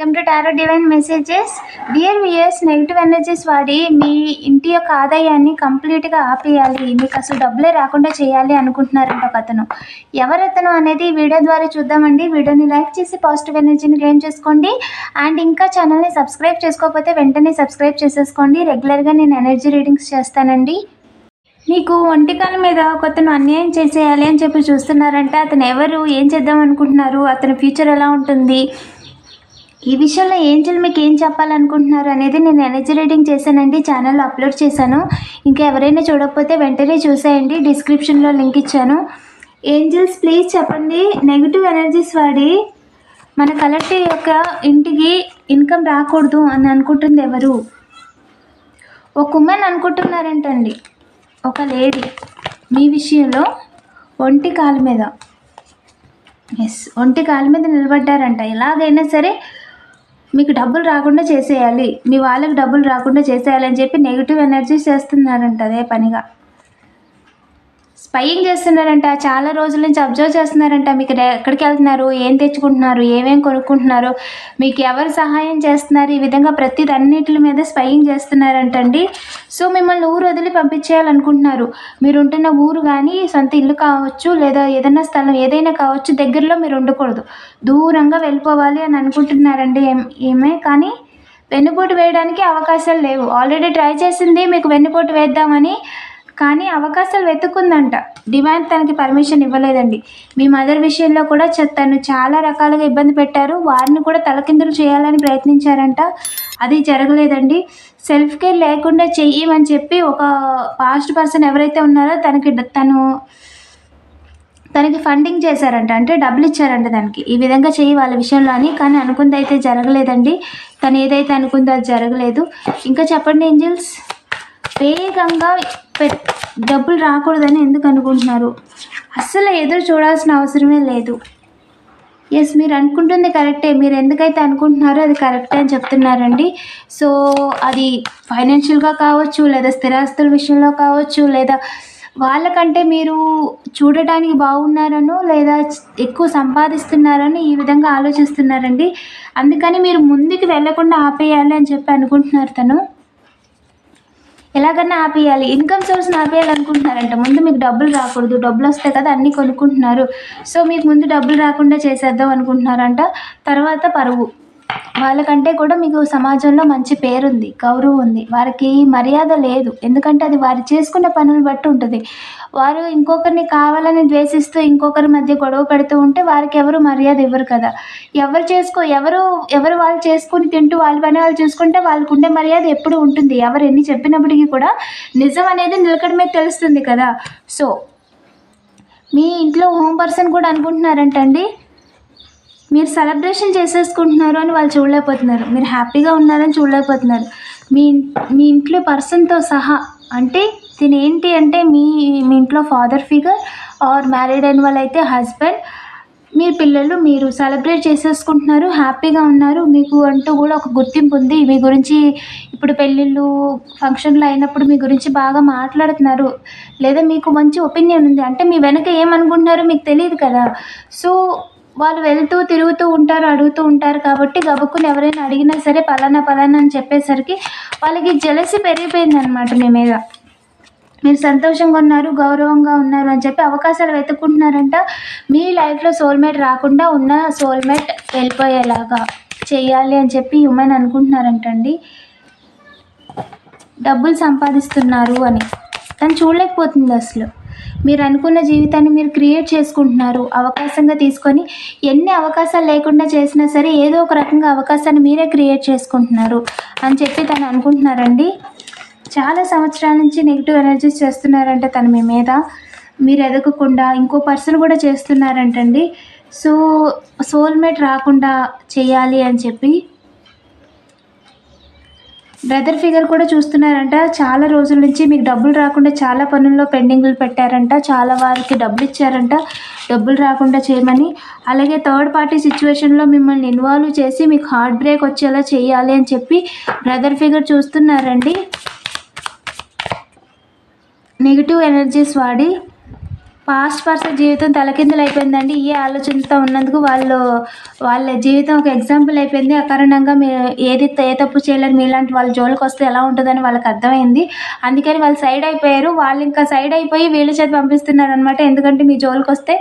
Welcome to tarot divine messages. Dear weirs, negative energies వాడి మీ ఇంటి యొక్క ఆదాయాన్ని కంప్లీట్గా ఆపేయాలి, మీకు అసలు డబ్బులే రాకుండా చేయాలి అనుకుంటున్నారంట ఒక అతను. ఎవరతను అనేది వీడియో ద్వారా చూద్దామండి. వీడియోని లైక్ చేసి పాజిటివ్ ఎనర్జీని గెయిన్ చేసుకోండి. అండ్ ఇంకా ఛానల్ని సబ్స్క్రైబ్ చేసుకోకపోతే వెంటనే సబ్స్క్రైబ్ చేసేసుకోండి. రెగ్యులర్గా నేను ఎనర్జీ రీడింగ్స్ చేస్తానండి. మీకు ఒంటికాల మీద కొత్తను అన్యాయం చేసేయాలి అని చెప్పి చూస్తున్నారంట. అతను ఎవరు, ఏం చేద్దాం అనుకుంటున్నారు, అతని ఫ్యూచర్ ఎలా ఉంటుంది, ఈ విషయంలో ఏంజెల్ మీకు ఏం చెప్పాలనుకుంటున్నారు అనేది నేను ఎనర్జీ రీడింగ్ చేశానండి, ఛానల్లో అప్లోడ్ చేశాను. ఇంకా ఎవరైనా చూడకపోతే వెంటనే చూసేయండి, డిస్క్రిప్షన్లో లింక్ ఇచ్చాను. ఏంజల్స్ ప్లీజ్ చెప్పండి, నెగిటివ్ ఎనర్జీస్ వాడి మన కలెక్టివ్ యొక్క ఇంటికి ఇన్కమ్ రాకూడదు అని అనుకుంటుంది ఎవరు? ఒక ఉమెన్ అనుకుంటున్నారంటండి, ఒక లేడీ మీ విషయంలో ఒంటి కాలు మీద ఒంటి కాలు మీద నిలబడ్డారంట. ఎలాగైనా సరే మీకు డబ్బులు రాకుండా చేసేయాలి, మీ వాళ్ళకి డబ్బులు రాకుండా చేసేయాలని చెప్పి నెగిటివ్ ఎనర్జీస్ చేస్తున్నారంట. అదే పనిగా స్పైయింగ్ చేస్తున్నారంట. చాలా రోజుల నుంచి అబ్జర్వ్ చేస్తున్నారంట. మీకు ఎక్కడికి వెళ్తున్నారు, ఏం తెచ్చుకుంటున్నారు, ఏమేం కొనుక్కుంటున్నారు, మీకు ఎవరు సహాయం చేస్తున్నారు, ఈ విధంగా ప్రతిదన్నిటి మీద స్పైయింగ్ చేస్తున్నారంటండి. సో మిమ్మల్ని ఊరు వదిలి పంపించేయాలనుకుంటున్నారు. మీరు ఉంటున్న ఊరు కానీ సొంత ఇల్లు కావచ్చు, లేదా ఏదైనా స్థలం ఏదైనా కావచ్చు, దగ్గరలో మీరు ఉండకూడదు, దూరంగా వెళ్ళిపోవాలి అని అనుకుంటున్నారండి. ఏమే కానీ వెన్నుపోటు వేయడానికి అవకాశాలు లేవు. ఆల్రెడీ ట్రై చేసింది మీకు వెన్నుపోటు వేద్దామని, కానీ అవకాశాలు వెతుక్కుందంట. డివైన్ తనకి పర్మిషన్ ఇవ్వలేదండి. మీ మదర్ విషయంలో కూడా తను చాలా రకాలుగా ఇబ్బంది పెట్టారు. వారిని కూడా తలకిందులు చేయాలని ప్రయత్నించారంట, అది జరగలేదండి. సెల్ఫ్ కేర్ లేకుండా చెయ్యమని చెప్పి ఒక పాస్ట్ పర్సన్ ఎవరైతే ఉన్నారో తనకి ఫండింగ్ చేశారంట, అంటే డబ్బులు ఇచ్చారంట దానికి, ఈ విధంగా చెయ్యి వాళ్ళ విషయంలో అని. కానీ అనుకుంది అయితే జరగలేదండి. తను ఏదైతే అనుకుందో అది జరగలేదు. ఇంకా చెప్పండి ఏంజల్స్, వేగంగా డబ్బులు రాకూడదని ఎందుకు అనుకుంటున్నారు? అస్సలు ఎదురు చూడాల్సిన అవసరమే లేదు. ఎస్, మీరు అనుకుంటుంది కరెక్టే. మీరు ఎందుకైతే అనుకుంటున్నారో అది కరెక్టే అని చెప్తున్నారండి. సో అది ఫైనాన్షియల్గా కావచ్చు, లేదా స్థిరాస్తుల విషయంలో కావచ్చు, లేదా వాళ్ళకంటే మీరు చూడటానికి బాగున్నారనో, లేదా ఎక్కువ సంపాదిస్తున్నారని ఈ విధంగా ఆలోచిస్తున్నారండి. అందుకని మీరు ముందుకు వెళ్ళకుండా ఆపేయాలి అని చెప్పి అనుకుంటున్నారు. తను ఎలాగన్నా ఆపేయాలి, ఇన్కమ్ సోర్స్ని ఆపేయాలి అనుకుంటున్నారంట. ముందు మీకు డబ్బులు రాకూడదు, డబ్బులు వస్తాయి కదా అన్నీ కొనుక్కుంటున్నారు, సో మీకు ముందు డబ్బులు రాకుండా చేసేద్దాం అనుకుంటున్నారంట. తర్వాత పరువు, వాళ్ళకంటే కూడా మీకు సమాజంలో మంచి పేరుంది, గౌరవం ఉంది, వారికి మర్యాద లేదు. ఎందుకంటే అది వారు చేసుకున్న పనులు బట్టి ఉంటుంది. వారు ఇంకొకరిని కావాలని ద్వేషిస్తూ ఇంకొకరి మధ్య గొడవ పెడుతూ ఉంటే వారికి ఎవరు మర్యాద ఇవ్వరు కదా. ఎవరు వాళ్ళు చేసుకుని తింటూ వాళ్ళ పని వాళ్ళు చూసుకుంటే వాళ్ళకు ఉండే మర్యాద ఎప్పుడు ఉంటుంది. ఎవరు ఎన్ని చెప్పినప్పటికీ కూడా నిజం అనేది నిలకడమే తెలుస్తుంది కదా. సో మీ ఇంట్లో హోమ్ పర్సన్ కూడా అనుకుంటున్నారంటండి, మీరు సెలబ్రేషన్ చేసేసుకుంటున్నారు అని వాళ్ళు చూడలేకపోతున్నారు, మీరు హ్యాపీగా ఉన్నారని చూడలేకపోతున్నారు. మీ ఇంట్లో పర్సన్తో సహా, అంటే దీని ఏంటి అంటే మీ ఇంట్లో ఫాదర్ ఫిగర్ ఆర్ మ్యారీడ్ అయిన వాళ్ళైతే హస్బెండ్, మీ పిల్లలు, మీరు సెలబ్రేట్ చేసేసుకుంటున్నారు, హ్యాపీగా ఉన్నారు. మీకు అంటూ కూడా ఒక గుర్తింపు ఉంది. మీ గురించి ఇప్పుడు పెళ్ళిళ్ళు ఫంక్షన్లు అయినప్పుడు మీ గురించి బాగా మాట్లాడుతున్నారు, లేదా మీకు మంచి ఒపీనియన్ ఉంది. అంటే మీ వెనక ఏమనుకుంటున్నారో మీకు తెలియదు కదా. సో వాళ్ళు వెళ్తూ తిరుగుతూ ఉంటారు, అడుగుతూ ఉంటారు. కాబట్టి గబుక్కుని ఎవరైనా అడిగినా సరే పలానా అని చెప్పేసరికి వాళ్ళకి జెలసీ పెరిగిపోయిందనమాట మీ మీద. మీరు సంతోషంగా ఉన్నారు, గౌరవంగా ఉన్నారు అని చెప్పి అవకాశాలు వెతుక్కుంటున్నారంట. మీ లైఫ్లో సోల్మేట్ రాకుండా ఉన్న సోల్మేట్ వెళ్ళిపోయేలాగా చేయాలి అని చెప్పి ఉమెన్ అనుకుంటున్నారంటండి. డబ్బులు సంపాదిస్తున్నారు అని తను చూడలేకపోతుంది. అసలు మీరు అనుకున్న జీవితాన్ని మీరు క్రియేట్ చేసుకుంటున్నారు, అవకాశంగా తీసుకొని. ఎన్ని అవకాశాలు లేకుండా చేసినా సరే ఏదో ఒక రకంగా అవకాశాన్ని మీరే క్రియేట్ చేసుకుంటున్నారు అని చెప్పి తను అనుకుంటున్నారండి. చాలా సంవత్సరాల నుంచి నెగిటివ్ ఎనర్జీస్ చేస్తున్నారంటే తను మీ మీద, మీరు ఎదగకుండా ఇంకో పర్సన్ కూడా చేస్తున్నారంటండి. సో సోల్మేట్ రాకుండా చేయాలి అని చెప్పి బ్రదర్ ఫిగర్ కూడా చూస్తున్నారంట. చాలా రోజుల నుంచి మీకు డబ్బులు రాకుండా చాలా పనుల్లో పెండింగ్లు పెట్టారంట, చాలా వారికి డబ్బులు ఇచ్చారంట డబ్బులు రాకుండా చేయమని. అలాగే థర్డ్ పార్టీ సిచ్యువేషన్లో మిమ్మల్ని ఇన్వాల్వ్ చేసి మీకు హార్ట్ బ్రేక్ వచ్చేలా చేయాలి అని చెప్పి బ్రదర్ ఫిగర్ చూస్తున్నారండి. నెగిటివ్ ఎనర్జీస్ వాడి పాస్ట్ పర్సన్ జీవితం తలకిందులు అయిపోయిందండి. ఈ ఆలోచనతో ఉన్నందుకు వాళ్ళ జీవితం ఒక ఎగ్జాంపుల్ అయిపోయింది. అకారణంగా మీరు ఏ తప్పు చేయలేరు, మీలాంటి వాళ్ళ జోలికి వస్తే ఎలా ఉంటుందని వాళ్ళకి అర్థమైంది. అందుకని వాళ్ళు సైడ్ అయిపోయారు. వాళ్ళు ఇంకా సైడ్ అయిపోయి వీళ్ళ చేత పంపిస్తున్నారనమాట. ఎందుకంటే మీ జోలికి వస్తే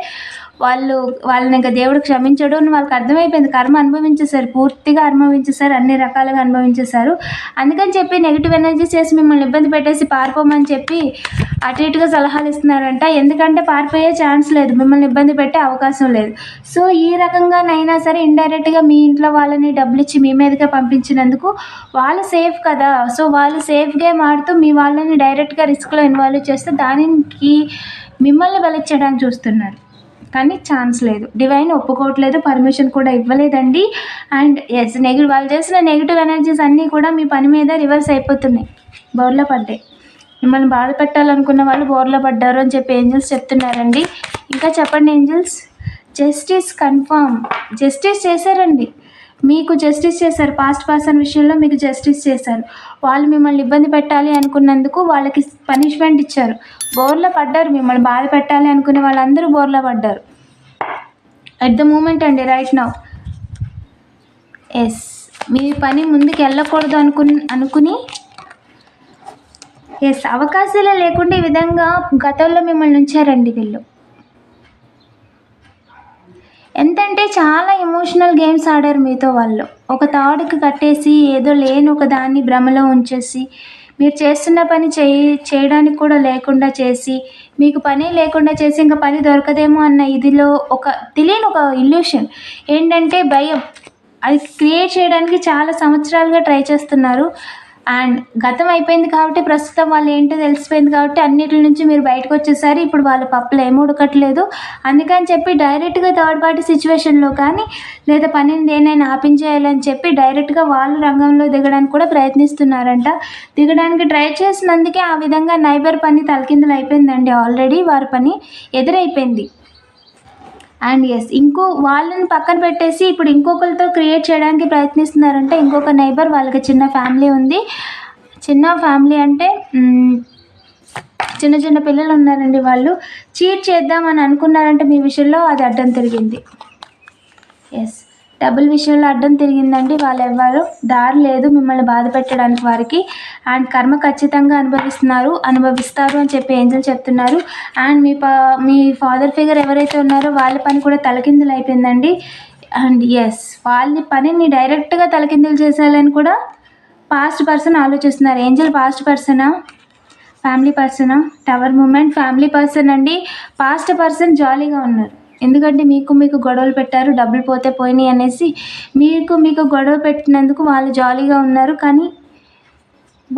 వాళ్ళని ఇంకా దేవుడు క్షమించడు అని వాళ్ళకి అర్థమైపోయింది. కర్మ అనుభవించేశారు, పూర్తిగా అనుభవించేశారు, అన్ని రకాలుగా అనుభవించేశారు. అందుకని చెప్పి నెగిటివ్ ఎనర్జీస్ చేసి మిమ్మల్ని ఇబ్బంది పెట్టేసి పారిపోమని చెప్పి అటు ఇటుగా సలహాలు ఇస్తున్నారంట. ఎందుకంటే పారిపోయే ఛాన్స్ లేదు, మిమ్మల్ని ఇబ్బంది పెట్టే అవకాశం లేదు. సో ఈ రకంగానైనా సరే ఇండైరెక్ట్గా మీ ఇంట్లో వాళ్ళని డబ్బులు ఇచ్చి మీ మీదకే పంపించినందుకు వాళ్ళు సేఫ్ కదా. సో వాళ్ళు సేఫ్ గేమ్ ఆడుతూ మీ వాళ్ళని డైరెక్ట్గా రిస్క్లో ఇన్వాల్వ్ చేస్తే దానికి మిమ్మల్ని బలిచ్చడానికి చూస్తున్నారు. కానీ ఛాన్స్ లేదు, డివైన్ ఒప్పుకోవట్లేదు, పర్మిషన్ కూడా ఇవ్వలేదండి. అండ్ ఎస్ వాళ్ళు చేసిన నెగిటివ్ ఎనర్జీస్ అన్నీ కూడా మీ పని మీద రివర్స్ అయిపోతున్నాయి, బోర్లో పడ్డాయి. మిమ్మల్ని బాధ పెట్టాలనుకున్న వాళ్ళు బోర్లో పడ్డారు అని చెప్పి ఏంజల్స్ చెప్తున్నారండి. ఇంకా చెప్పండి ఏంజల్స్. జస్టిస్ కన్ఫర్మ్, జస్టిస్ చేశారండి, మీకు జస్టిస్ చేశారు. పాస్ట్ పర్సన్ విషయంలో మీకు జస్టిస్ చేశారు. వాళ్ళు మిమ్మల్ని ఇబ్బంది పెట్టాలి అనుకున్నందుకు వాళ్ళకి పనిష్మెంట్ ఇచ్చారు. బోర్లో పడ్డారు, మిమ్మల్ని బాధ పెట్టాలి అనుకునే వాళ్ళందరూ బోర్లో పడ్డారు అట్ ద మూమెంట్ అండి, రైట్ నౌ. ఎస్ మీ పని ముందుకు వెళ్ళకూడదు అనుకుని ఎస్ అవకాశాలే లేకుండా ఈ విధంగా గతంలో మిమ్మల్ని ఉంచారండి వీళ్ళు. ఎంతంటే చాలా ఎమోషనల్ గేమ్స్ ఆడారు మీతో వాళ్ళు. ఒక తాడుకి కట్టేసి ఏదో లేని ఒక దాన్ని భ్రమలో ఉంచేసి మీరు చేస్తున్న పని చేయడానికి కూడా లేకుండా చేసి, మీకు పని లేకుండా చేసి ఇంకా పని దొరకదేమో అన్న ఇదిలో ఒక తెలియని ఒక ఇల్యూషన్ ఏంటంటే భయం, అది క్రియేట్ చేయడానికి చాలా సంవత్సరాలుగా ట్రై చేస్తున్నారు. అండ్ గతం అయిపోయింది కాబట్టి ప్రస్తుతం వాళ్ళు ఏంటో తెలిసిపోయింది కాబట్టి అన్నిటి నుంచి మీరు బయటకు వచ్చేసరి ఇప్పుడు వాళ్ళ పప్పులు ఏమీ ఉడకట్లేదు. అందుకని చెప్పి డైరెక్ట్గా థర్డ్ పార్టీ సిచ్యువేషన్లో కానీ లేదా పనిని దేనైనా ఆపించేయాలని చెప్పి డైరెక్ట్గా వాళ్ళు రంగంలో దిగడానికి కూడా ప్రయత్నిస్తున్నారంట. దిగడానికి ట్రై చేసినందుకే ఆ విధంగా నైబర్ పని తలకిందులు అయిపోయిందండి. ఆల్రెడీ వారి పని ఎదురైపోయింది. అండ్ ఎస్ వాళ్ళని పక్కన పెట్టేసి ఇప్పుడు ఇంకొకరితో క్రియేట్ చేయడానికి ప్రయత్నిస్తున్నారంటే ఇంకొక నైబర్, వాళ్ళకి చిన్న ఫ్యామిలీ ఉంది. చిన్న ఫ్యామిలీ అంటే చిన్న చిన్న పిల్లలు ఉన్నారండి. వాళ్ళు చీట్ చేద్దామని అనుకున్నారంటే మీ విషయంలో అది అడ్డం తిరిగింది. ఎస్ డబుల్ విషయంలో అడ్డం తిరిగిందండి. వాళ్ళు ఎవ్వరు దారి లేదు మిమ్మల్ని బాధ పెట్టడానికి వారికి. అండ్ కర్మ ఖచ్చితంగా అనుభవిస్తారు అని చెప్పి ఏంజల్ చెప్తున్నారు. అండ్ మీ ఫాదర్ ఫిగర్ ఎవరైతే ఉన్నారో వాళ్ళ పని కూడా తలకిందులు అయిపోయిందండి. అండ్ ఎస్ వాళ్ళ పనిని డైరెక్ట్గా తలకిందులు చేసేయాలని కూడా పాస్ట్ పర్సన్ ఆలోచిస్తున్నారు. ఏంజల్ పాస్ట్ పర్సనా, ఫ్యామిలీ పర్సనా? టవర్ మూమెంట్ ఫ్యామిలీ పర్సన్ అండి. పాస్ట్ పర్సన్ జాలీగా ఉన్నారు. ఎందుకంటే మీకు గొడవలు పెట్టారు, డబ్బులు పోతే పోయినాయి అనేసి మీకు గొడవ పెట్టినందుకు వాళ్ళు జాలీగా ఉన్నారు. కానీ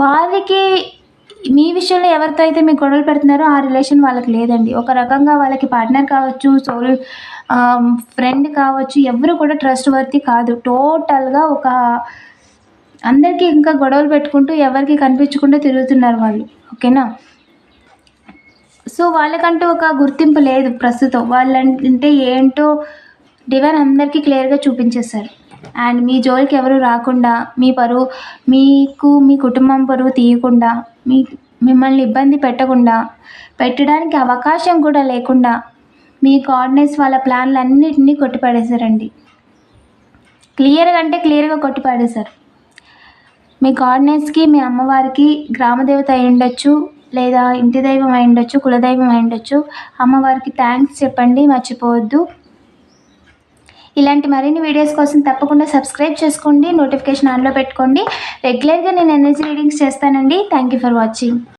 వాళ్ళకి మీ విషయంలో ఎవరితో అయితే మీకు గొడవలు పెడుతున్నారో ఆ రిలేషన్ వాళ్ళకి లేదండి. ఒక రకంగా వాళ్ళకి పార్ట్నర్ కావచ్చు, సోల్ ఫ్రెండ్ కావచ్చు, ఎవరు కూడా ట్రస్ట్ వర్తీ కాదు. టోటల్గా అందరికీ ఇంకా గొడవలు పెట్టుకుంటూ ఎవరికి కనిపించకుండా తిరుగుతున్నారు వాళ్ళు. ఓకేనా? సో వాళ్ళకంటూ ఒక గుర్తింపు లేదు ప్రస్తుతం. వాళ్ళంటే ఏంటో డివైన్ అందరికీ క్లియర్గా చూపించేశారు. అండ్ మీ జోలికి ఎవరు రాకుండా, మీ కుటుంబం పరువు తీయకుండా, మిమ్మల్ని ఇబ్బంది పెట్టడానికి అవకాశం కూడా లేకుండా మీ గాడ్నెస్ వాళ్ళ ప్లాన్లు అన్నిటినీ కొట్టిపడేశారండి. క్లియర్గా కొట్టిపడేశారు. మీ గాడ్నెస్కి, మీ అమ్మవారికి గ్రామదేవత అయి ఉండొచ్చు, లేదా ఇంటి దైవం అయి ఉండొచ్చు, కులదైవం అయి ఉండొచ్చు. అమ్మవారికి థ్యాంక్స్ చెప్పండి, మర్చిపోవద్దు. ఇలాంటి మరిన్ని వీడియోస్ కోసం తప్పకుండా సబ్స్క్రైబ్ చేసుకోండి, నోటిఫికేషన్ ఆన్లో పెట్టుకోండి. రెగ్యులర్గా నేను ఎనర్జీ రీడింగ్స్ చేస్తానండి. Thank you for watching.